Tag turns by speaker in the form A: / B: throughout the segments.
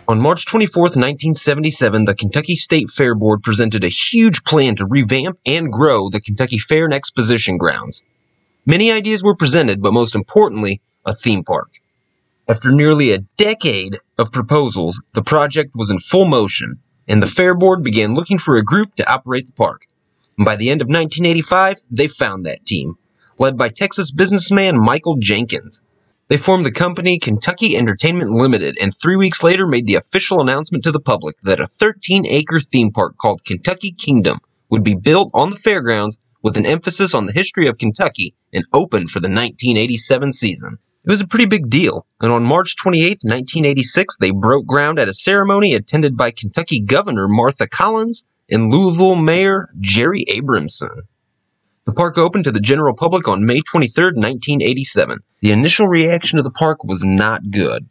A: On March 24th, 1977, the Kentucky State Fair Board presented a huge plan to revamp and grow the Kentucky Fair and Exposition grounds. Many ideas were presented, but most importantly, a theme park. After nearly a decade of proposals, the project was in full motion, and the Fair Board began looking for a group to operate the park. And by the end of 1985, they found that team, led by Texas businessman Michael Jenkins. They formed the company Kentucky Entertainment Limited, and 3 weeks later made the official announcement to the public that a 13-acre theme park called Kentucky Kingdom would be built on the fairgrounds with an emphasis on the history of Kentucky and open for the 1987 season. It was a pretty big deal, and on March 28, 1986, they broke ground at a ceremony attended by Kentucky Governor Martha Collins and Louisville Mayor Jerry Abramson. The park opened to the general public on May 23, 1987. The initial reaction to the park was not good,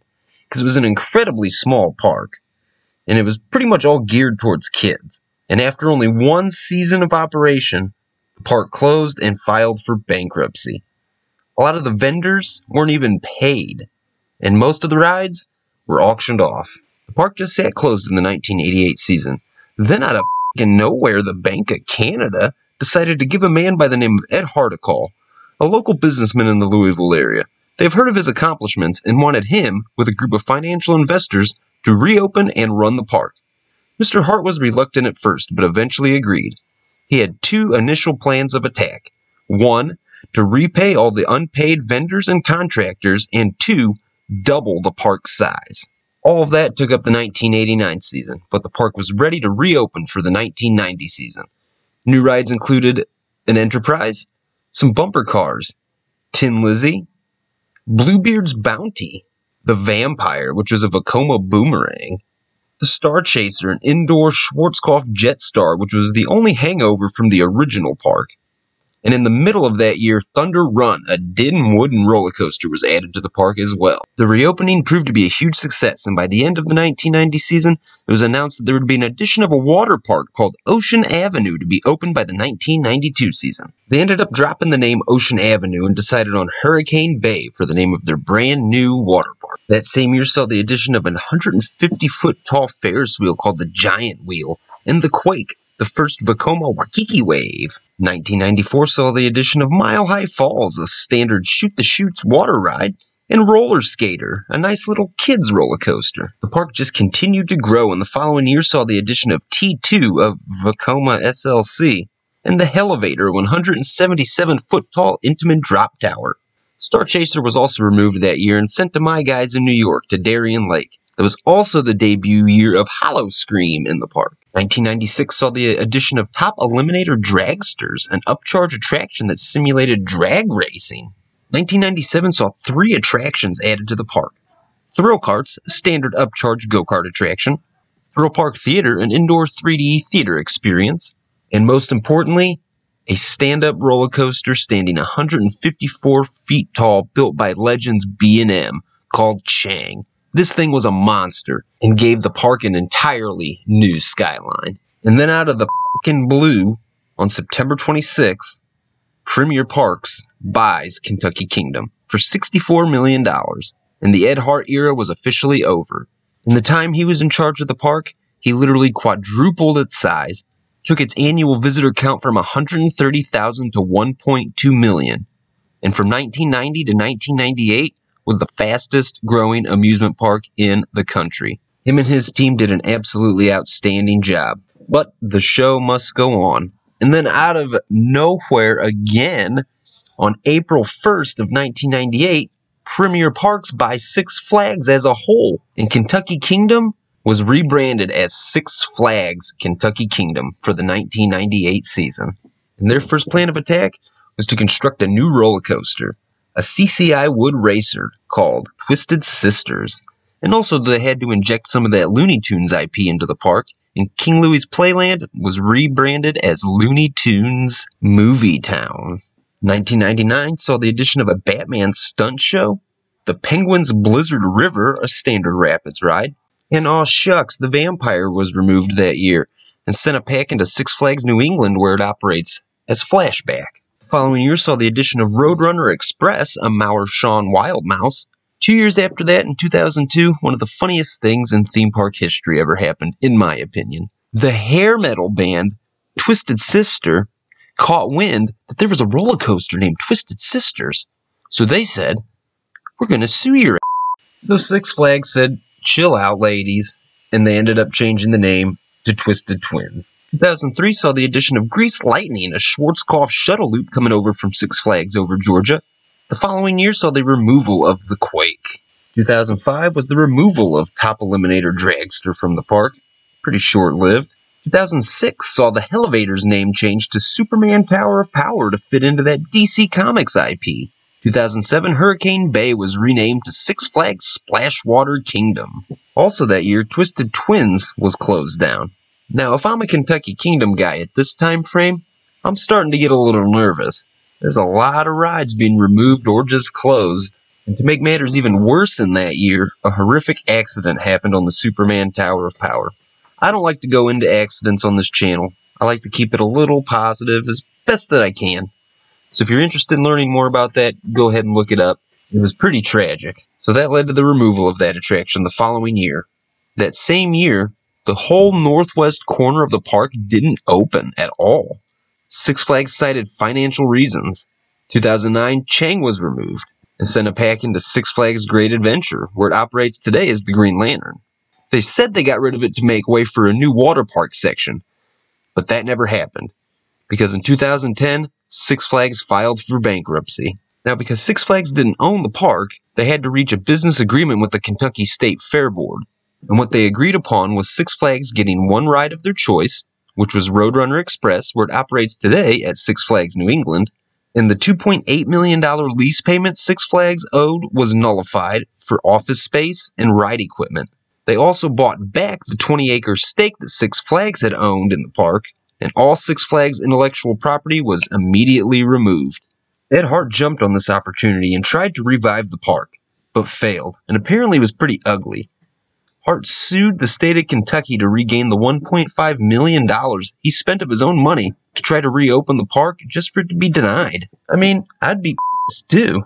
A: because it was an incredibly small park, and it was pretty much all geared towards kids. And after only one season of operation, the park closed and filed for bankruptcy. A lot of the vendors weren't even paid, and most of the rides were auctioned off. The park just sat closed in the 1988 season. Then out of nowhere, the Bank of Canada decided to give a man by the name of Ed Hart a call, a local businessman in the Louisville area. They've heard of his accomplishments and wanted him, with a group of financial investors, to reopen and run the park. Mr. Hart was reluctant at first, but eventually agreed. He had two initial plans of attack. One, to repay all the unpaid vendors and contractors, and two, double the park's size. All of that took up the 1989 season, but the park was ready to reopen for the 1990 season. New rides included an Enterprise, some bumper cars, Tin Lizzie, Bluebeard's Bounty, the Vampire, which was a Vekoma boomerang, the Star Chaser, an indoor Schwarzkopf Jetstar, which was the only hangover from the original park. And in the middle of that year, Thunder Run, a Din wooden roller coaster, was added to the park as well. The reopening proved to be a huge success, and by the end of the 1990 season, it was announced that there would be an addition of a water park called Ocean Avenue to be opened by the 1992 season. They ended up dropping the name Ocean Avenue and decided on Hurricane Bay for the name of their brand new water park. That same year saw the addition of a 150-foot tall Ferris wheel called the Giant Wheel, and the Quake, the first Vekoma Waikiki Wave. 1994 saw the addition of Mile High Falls, a standard shoot-the-chutes water ride, and Roller Skater, a nice little kids roller coaster. The park just continued to grow, and the following year saw the addition of T2 of Vekoma SLC, and the Hellevator, a 177-foot tall Intamin drop tower. Star Chaser was also removed that year and sent to My Guys in New York to Darien Lake. That was also the debut year of Howl-O-Scream in the park. 1996 saw the addition of Top Eliminator Dragsters, an upcharge attraction that simulated drag racing. 1997 saw 3 attractions added to the park. Thrill Karts, a standard upcharge go-kart attraction. Thrill Park Theater, an indoor 3D theater experience. And most importantly, a stand-up roller coaster standing 154 feet tall, built by Legends B&M, called Chang. This thing was a monster and gave the park an entirely new skyline. And then out of the f***ing blue, on September 26, Premier Parks buys Kentucky Kingdom for $64 million. And the Ed Hart era was officially over. In the time he was in charge of the park, he literally quadrupled its size, took its annual visitor count from 130,000 to 1.2 million. And from 1990 to 1998, was the fastest growing amusement park in the country. Him and his team did an absolutely outstanding job. But the show must go on. And then out of nowhere again, on April 1st of 1998, Premier Parks buys Six Flags as a whole. And Kentucky Kingdom was rebranded as Six Flags Kentucky Kingdom for the 1998 season. And their first plan of attack was to construct a new roller coaster, a CCI wood racer called Twisted Sisters. And also they had to inject some of that Looney Tunes IP into the park, and King Louie's Playland was rebranded as Looney Tunes Movie Town. 1999 saw the addition of a Batman stunt show, the Penguins Blizzard River, a standard rapids ride, and aw shucks, the Vampire was removed that year and sent a pack into Six Flags New England, where it operates as Flashback. The following year saw the addition of Roadrunner Express, a Mauer Shawn Wild Mouse, 2 years after that, in 2002, one of the funniest things in theme park history ever happened, in my opinion. The hair metal band, Twisted Sister, caught wind that there was a roller coaster named Twisted Sisters. So they said, "We're going to sue your ass." So Six Flags said, "Chill out, ladies." And they ended up changing the name to Twisted Twins. 2003 saw the addition of Grease Lightning, a Schwarzkopf shuttle loop coming over from Six Flags over Georgia. The following year saw the removal of the Quake. 2005 was the removal of Top Eliminator Dragster from the park. Pretty short-lived. 2006 saw the Elevators name change to Superman Tower of Power to fit into that DC Comics IP. 2007, Hurricane Bay was renamed to Six Flags Splashwater Kingdom. Also that year, Twisted Twins was closed down. Now, if I'm a Kentucky Kingdom guy at this time frame, I'm starting to get a little nervous. There's a lot of rides being removed or just closed. And to make matters even worse in that year, a horrific accident happened on the Superman Tower of Power. I don't like to go into accidents on this channel. I like to keep it a little positive as best that I can. So if you're interested in learning more about that, go ahead and look it up. It was pretty tragic. So that led to the removal of that attraction the following year. That same year, the whole northwest corner of the park didn't open at all. Six Flags cited financial reasons. 2009, Chang was removed and sent a pack into Six Flags Great Adventure, where it operates today as the Green Lantern. They said they got rid of it to make way for a new water park section, but that never happened, because in 2010, Six Flags filed for bankruptcy. Now, because Six Flags didn't own the park, they had to reach a business agreement with the Kentucky State Fair Board, and what they agreed upon was Six Flags getting one ride of their choice, which was Roadrunner Express, where it operates today at Six Flags New England, and the $2.8 million lease payment Six Flags owed was nullified for office space and ride equipment. They also bought back the 20-acre stake that Six Flags had owned in the park, and all Six Flags intellectual property was immediately removed. Ed Hart jumped on this opportunity and tried to revive the park, but failed, and apparently was pretty ugly. Hart sued the state of Kentucky to regain the $1.5 million he spent of his own money to try to reopen the park just for it to be denied. I mean, I'd be pissed too.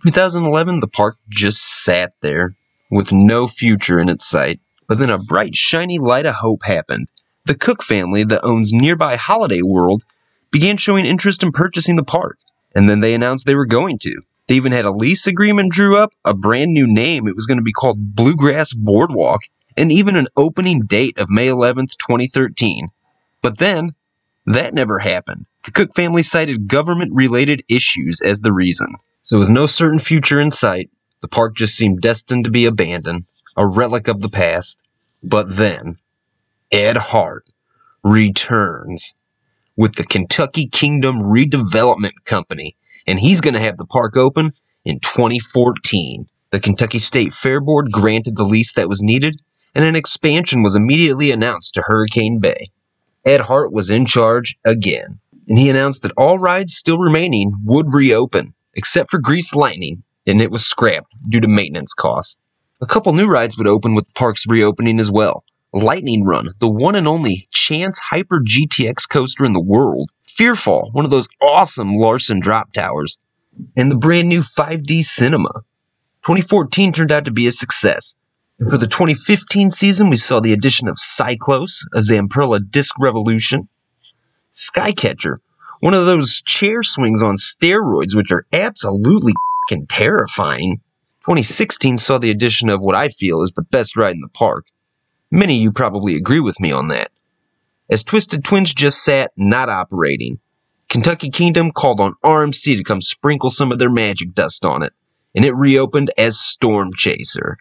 A: 2011, the park just sat there, with no future in its sight. But then a bright, shiny light of hope happened. The Cook family that owns nearby Holiday World began showing interest in purchasing the park, and then they announced they were going to. They even had a lease agreement drew up, a brand new name. It was going to be called Bluegrass Boardwalk, and even an opening date of May 11th, 2013. But then, that never happened. The Cook family cited government-related issues as the reason. So with no certain future in sight, the park just seemed destined to be abandoned, a relic of the past. But then, Ed Hart returns with the Kentucky Kingdom Redevelopment Company, and he's going to have the park open in 2014. The Kentucky State Fair Board granted the lease that was needed, and an expansion was immediately announced to Hurricane Bay. Ed Hart was in charge again, and he announced that all rides still remaining would reopen, except for Grease Lightning, and it was scrapped due to maintenance costs. A couple new rides would open with the park's reopening as well. Lightning Run, the one and only Chance Hyper GTX coaster in the world. Fearfall, one of those awesome Larson drop towers. And the brand new 5D Cinema. 2014 turned out to be a success. And for the 2015 season, we saw the addition of Cyclos, a Zamperla Disc Revolution. Skycatcher, one of those chair swings on steroids, which are absolutely f***ing terrifying. 2016 saw the addition of what I feel is the best ride in the park. Many of you probably agree with me on that. As Twisted Twins just sat not operating, Kentucky Kingdom called on RMC to come sprinkle some of their magic dust on it, and it reopened as Storm Chaser.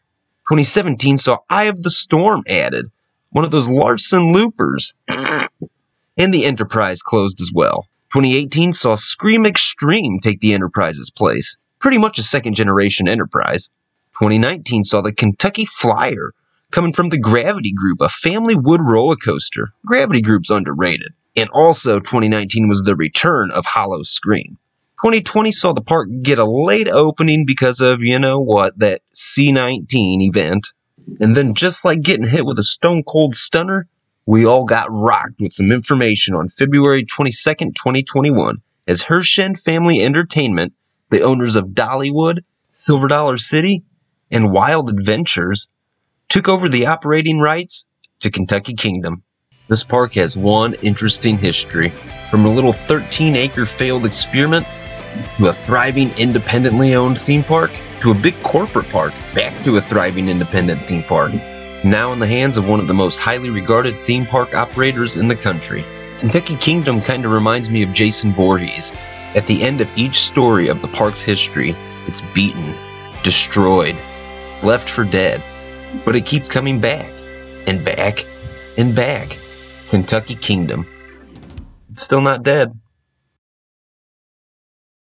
A: 2017 saw Eye of the Storm added, one of those Larson loopers, and the Enterprise closed as well. 2018 saw Scream Extreme take the Enterprise's place, pretty much a second-generation Enterprise. 2019 saw the Kentucky Flyer, coming from the Gravity Group, a family wood roller coaster. Gravity Group's underrated. And also 2019 was the return of Hollow Scream. 2020 saw the park get a late opening because of, you know what, that C-19 event. And then just like getting hit with a stone cold stunner, we all got rocked with some information on February 22nd, 2021, as Herschend Family Entertainment, the owners of Dollywood, Silver Dollar City, and Wild Adventures took over the operating rights to Kentucky Kingdom. This park has one interesting history, from a little 13-acre failed experiment to a thriving independently owned theme park to a big corporate park back to a thriving independent theme park, now in the hands of one of the most highly regarded theme park operators in the country. Kentucky Kingdom kind of reminds me of Jason Voorhees. At the end of each story of the park's history, it's beaten, destroyed, left for dead, but it keeps coming back, and back, and back. Kentucky Kingdom. It's still not dead.